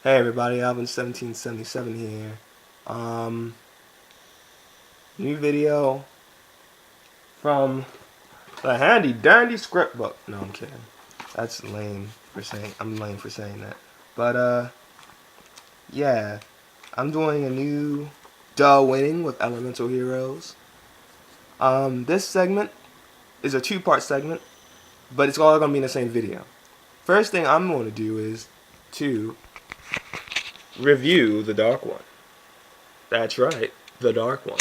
Hey everybody, alvin1777 here. New video from the handy dandy script book. No, I'm kidding. That's lame for saying. I'm lame for saying that. But yeah, I'm doing a new winning with Elemental Heroes. This segment is a two-part segment, but it's all gonna be in the same video. First thing I'm going to do is to review the Dark One. That's right, the Dark One.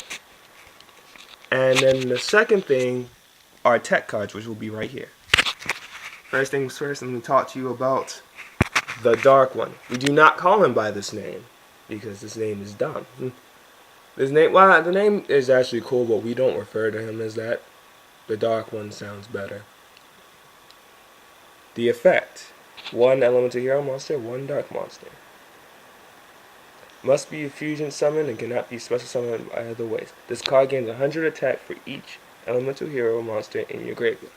And then the second thing are tech cards, which will be right here. First things first, let me talk to you about the Dark One. We do not call him by this name because this name is dumb. The name is actually cool, but we don't refer to him as that. The Dark One sounds better. The effect: 1 elemental hero monster, 1 dark monster. Must be a fusion summon and cannot be special summoned either ways. This card gains 100 attack for each elemental hero monster in your graveyard.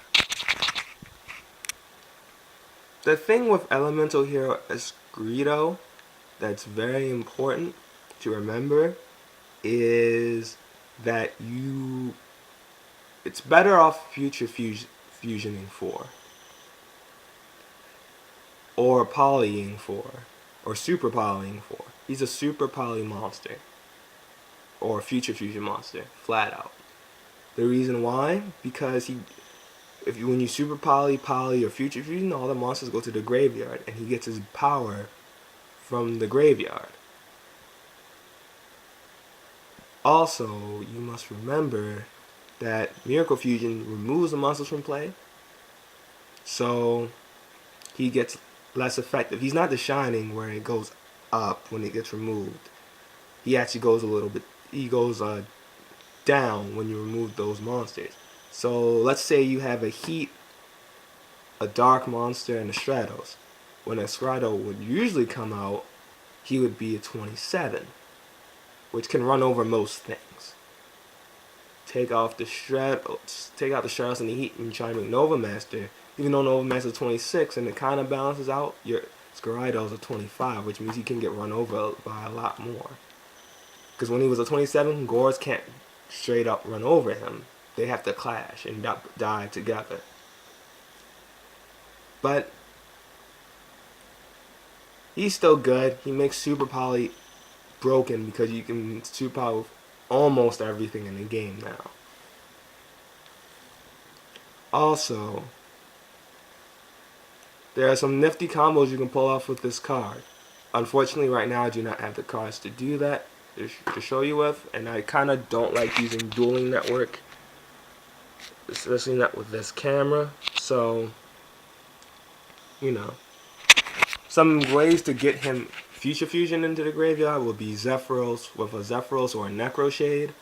The thing with elemental hero Escrito that's very important to remember is that it's better off future fusioning for, or polying for, or super polying for. He's a super poly monster, or future fusion monster, flat out. The reason why? Because when you super poly, or future fusion, all the monsters go to the graveyard, and he gets his power from the graveyard. Also, you must remember that Miracle Fusion removes the monsters from play, so he gets less effective. He's not the Shining where it goes up when it gets removed. He actually goes down when you remove those monsters. So let's say you have a Heat, a Dark monster, and a Stratos. When a Strato would usually come out, he would be a 27, which can run over most things. Take out the Stratos and the Heat and try to make Nova Master. Even though Nova Master is 26 and it kind of balances out, your Skyridos are 25, which means he can get run over by a lot more. Because when he was a 27, Gors can't straight up run over him. They have to clash and die together. But he's still good. He makes Super Poly broken because you can Super Poly with almost everything in the game now. Also, there are some nifty combos you can pull off with this card. Unfortunately, right now I do not have the cards to do that, to show you with, and I kind of don't like using dueling network, especially not with this camera. So, you know, some ways to get him future fusion into the graveyard will be Zephyros with a Zephyros or a Necro Shade.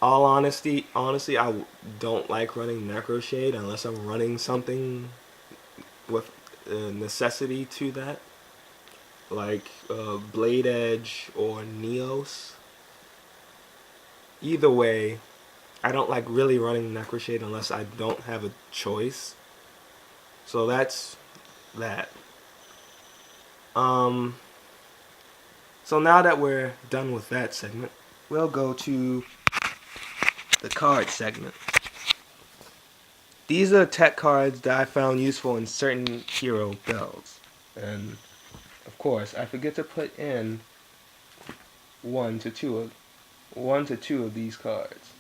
All honestly, I don't like running Necro Shade unless I'm running something with necessity to that, like Blade Edge or Neos. Either way, I don't like really running Necro Shade unless I don't have a choice. So that's that. So now that we're done with that segment, we'll go to the card segment. These are tech cards that I found useful in certain hero builds. And of course, I forget to put in one to two of these cards.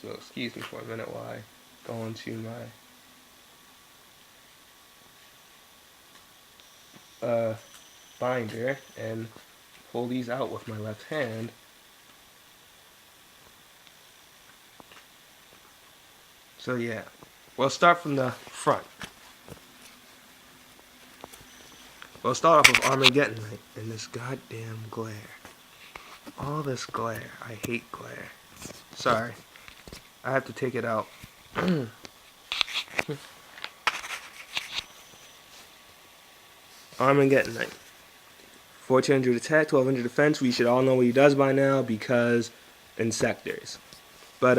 So excuse me for a minute while I go into my binder and pull these out with my left hand. So yeah, we'll start from the front. We'll start off with Armageddon Knight and this goddamn glare. All this glare. I hate glare. Sorry. I have to take it out. Armageddon Knight. 1400 attack, 1200 defense. We should all know what he does by now because Insectors. But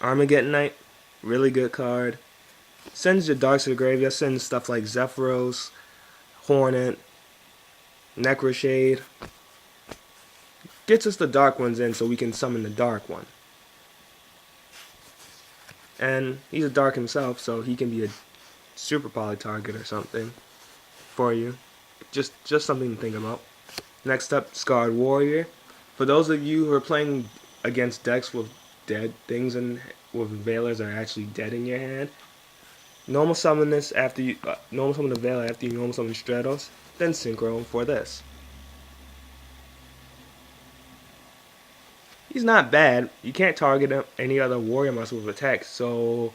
Armageddon Knight, really good card. Sends your darks to the graveyard. Sends stuff like Zephyros, Hornet, Necroshade. Gets us the dark ones in so we can summon the dark one. And he's a dark himself, so he can be a super poly target or something for you. Just something to think about. Next up, Scarred Warrior. For those of you who are playing against decks with dead things and with Veilers that are actually dead in your hand, normal summon this after you normal summon the Veiler after you normal summon Stratos, then Synchro for this. He's not bad. You can't target him, any other warrior monster with attack, so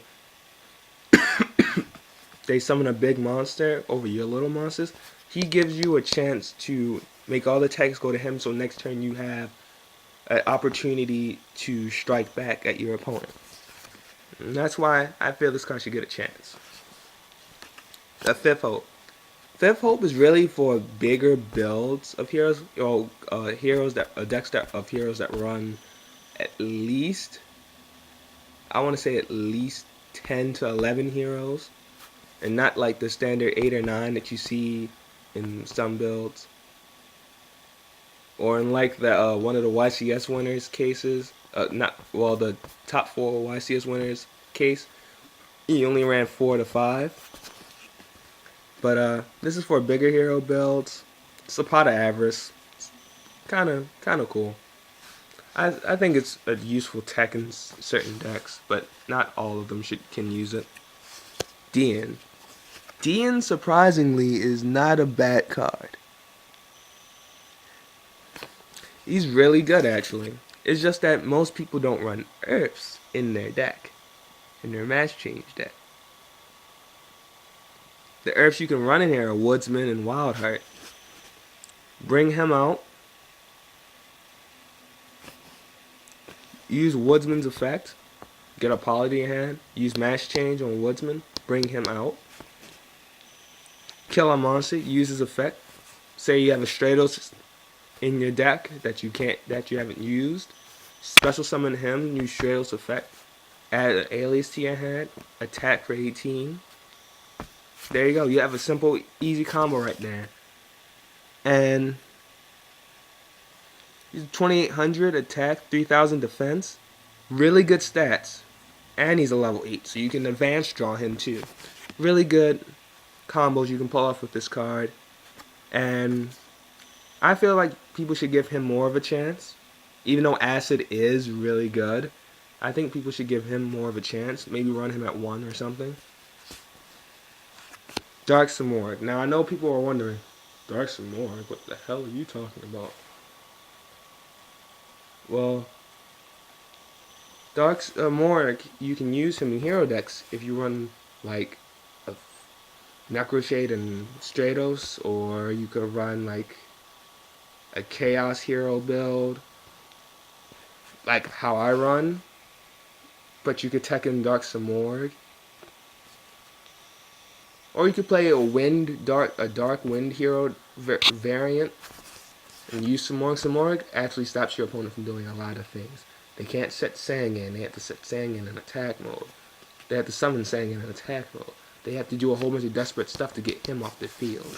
they summon a big monster over your little monsters. He gives you a chance to make all the attacks go to him, so next turn you have an opportunity to strike back at your opponent. And that's why I feel this card should get a chance. The Fifth Hope. Fifth Hope is really for bigger builds of heroes, or decks of heroes that run at least, I want to say at least 10 to 11 heroes, and not like the standard 8 or 9 that you see in some builds, or in like the one of the YCS winners cases. The top 4 YCS winners case, he only ran 4 to 5. But this is for bigger hero builds. It's a pot of Avarice. It's kind of cool. I think it's a useful tech in certain decks, but not all of them can use it. Dian. Dian, surprisingly, is not a bad card. He's really good, actually. It's just that most people don't run Earths in their deck, in their match change deck. The Earths you can run in here are Woodsman and Wildheart. Bring him out. Use Woodsman's effect. Get a Poly to your hand. Use Match Change on Woodsman. Bring him out. Kill a monster. Use his effect. Say you have a Stratos in your deck that you haven't used. Special summon him. Use Stratos effect. Add an Alias to your hand. Attack for 18. There you go. You have a simple, easy combo right there. And he's 2800 attack, 3000 defense. Really good stats. And he's a level 8, so you can advance draw him too. Really good combos you can pull off with this card. And I feel like people should give him more of a chance. Even though Acid is really good, I think people should give him more of a chance. Maybe run him at 1 or something. Dark Samorg. Now I know people are wondering, Dark Samorg, what the hell are you talking about? Well, Dark Samorg, you can use him in hero decks if you run like a Necroshade and Stratos, or you could run like a Chaos hero build, like how I run. But you could tech in Dark Samorg. Or you could play a dark wind hero variant and use Samorg. Samorg actually stops your opponent from doing a lot of things. They can't set Sang in. They have to set Sang in attack mode. They have to summon Sang in attack mode. They have to do a whole bunch of desperate stuff to get him off the field.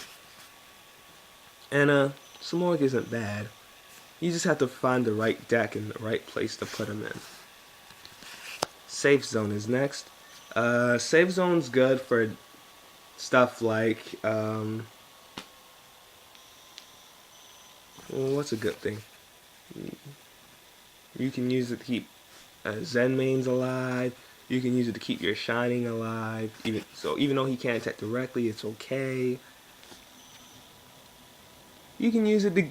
And Samorg isn't bad. You just have to find the right deck and the right place to put him in. Safe Zone is next. Safe Zone's good for stuff like, well, what's a good thing? You can use it to keep Zen mains alive. You can use it to keep your Shining alive. Even though he can't attack directly, it's okay. You can use it to,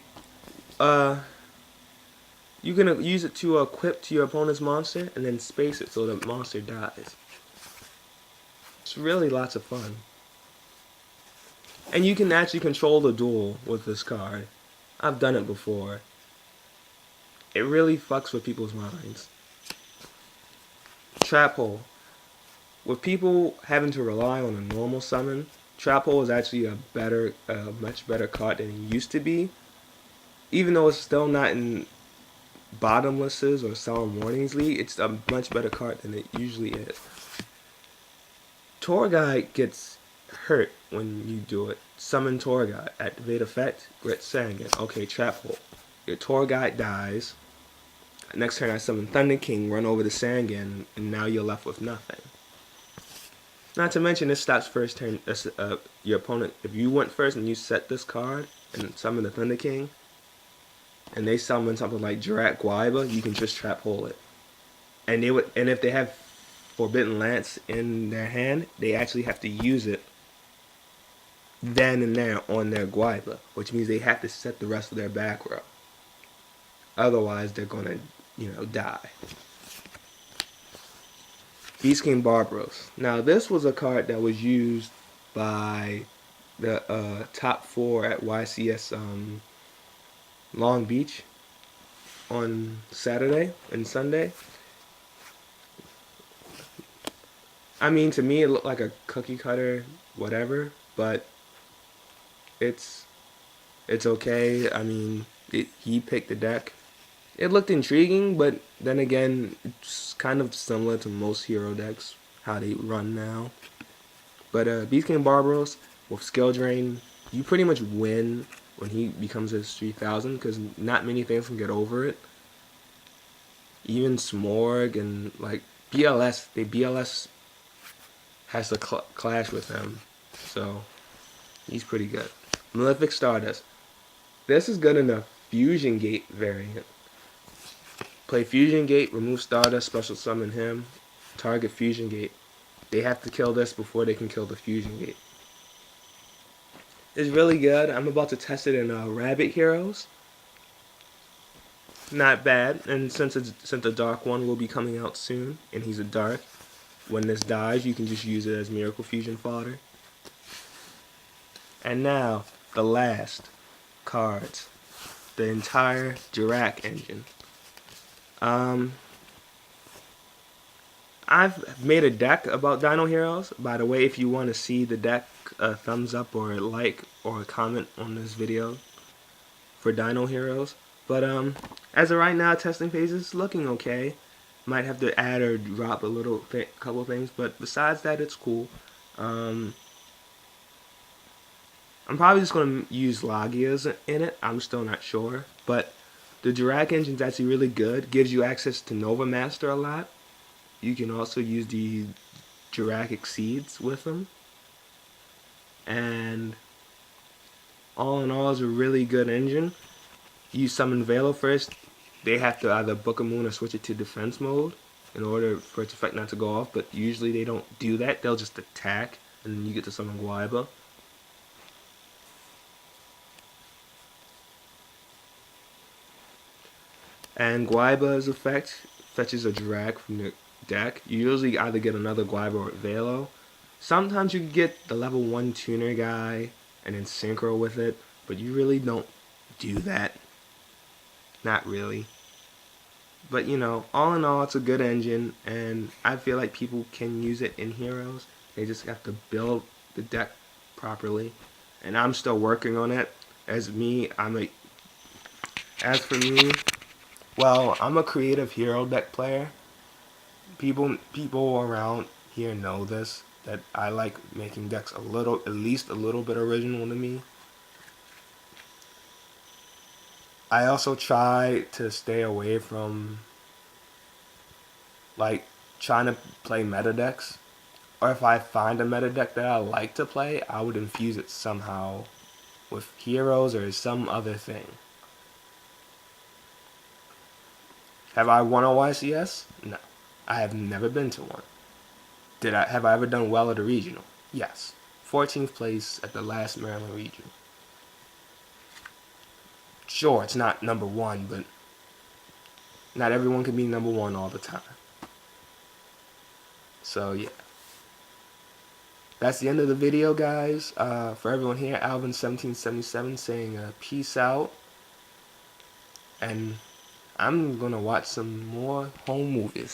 you can use it to equip to your opponent's monster and then space it so the monster dies. It's really lots of fun. And you can actually control the duel with this card. I've done it before. It really fucks with people's minds. Trap Hole. With people having to rely on a normal summon, Trap Hole is actually a much better card than it used to be. Even though it's still not in Bottomlesses or Solemn Warnings League, it's a much better card than it usually is. tour guide gets hurt when you do it. Summon tour guide. Activate effect. Grit Sangan. Okay, trap hole. Your tour guide dies. Next turn I summon Thunder King, run over the Sangan, and now you're left with nothing. Not to mention this stops first turn. Your opponent, if you went first and you set this card and summon the Thunder King, and they summon something like Jirak Guaiba, you can just trap hole it. And if they have Forbidden Lance in their hand, they actually have to use it then and there on their Guaiba, which means they have to set the rest of their back row. Otherwise, they're gonna, die. Beast King Barbaros. Now, this was a card that was used by the top 4 at YCS Long Beach on Saturday and Sunday. I mean, to me, it looked like a cookie cutter, whatever, but it's okay. I mean, he picked the deck. It looked intriguing, but then again, it's kind of similar to most hero decks, how they run now. But Beast King Barbaros, with Skill Drain, you pretty much win when he becomes his 3000, because not many things can get over it. Even Smorg and, like, BLS has to clash with him, so he's pretty good. Malefic Stardust. This is good in the Fusion Gate variant. Play Fusion Gate, remove Stardust, special summon him, target Fusion Gate. They have to kill this before they can kill the Fusion Gate. It's really good. I'm about to test it in Rabbit Heroes. Not bad, and since the Dark one will be coming out soon, and he's a Dark, when this dies, you can just use it as Miracle Fusion fodder. And now, the last cards. The entire Jirak engine. I've made a deck about Dino Heroes. By the way, if you want to see the deck, thumbs up or like or comment on this video for Dino Heroes. But as of right now, testing phase is looking okay. Might have to add or drop a couple things, but besides that, it's cool. I'm probably just going to use Logias in it. I'm still not sure. But the Jirak engine is actually really good. Gives you access to Nova Master a lot. You can also use the Jirak Exceeds with them. And all in all, it's a really good engine. You summon Velo first. They have to either Book a Moon or switch it to defense mode in order for its effect not to go off. But usually they don't do that. They'll just attack. And then you get to summon Guaiba. And Guaiba's effect fetches a Jirak from the deck. You usually either get another Guaiba or Velo. Sometimes you get the level 1 tuner guy and then synchro with it, but you really don't do that. Not really. But all in all, it's a good engine, and I feel like people can use it in Heroes. They just have to build the deck properly, and I'm still working on it. As for me, well, I'm a creative hero deck player. People around here know this, that I like making decks at least a little bit original to me. I also try to stay away from trying to play meta decks. Or if I find a meta deck that I like to play, I would infuse it somehow with heroes or some other thing. Have I won a YCS? No. I have never been to one. Have I ever done well at a regional? Yes. 14th place at the last Maryland region. Sure, it's not number 1, but not everyone can be number 1 all the time. So yeah. That's the end of the video, guys. For everyone here, alvin1777 saying peace out. And I'm gonna watch some more home movies.